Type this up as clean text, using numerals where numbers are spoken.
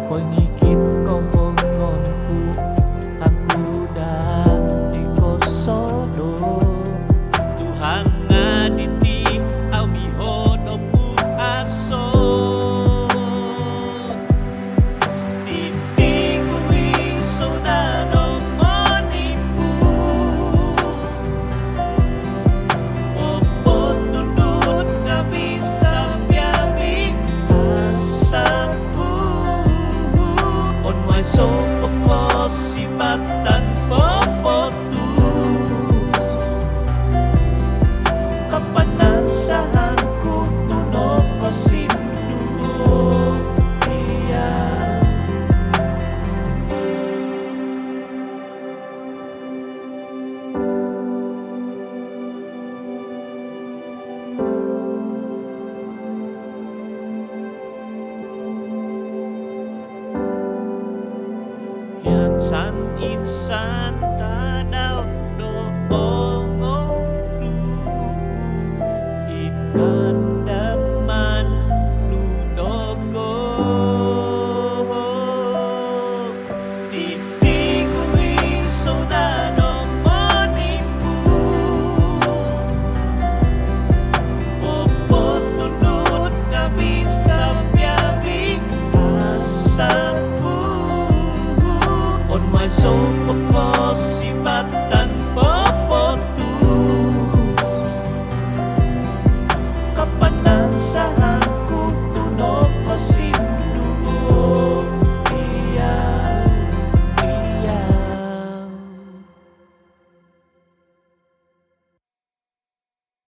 Pengikit kohongonku aku dan dikosodo Tuhan ngaditi awihodomu aso Titi kui sodano monipu Popo tundut ngabisa biawi asaku So pokok sibatan popotu kapanan sahanku tuno kosinduo dia San insan tadaw doong du ikan daman nudogo Titi kui sodano monipu Popo tunut ngabisa biawi asaku So pokok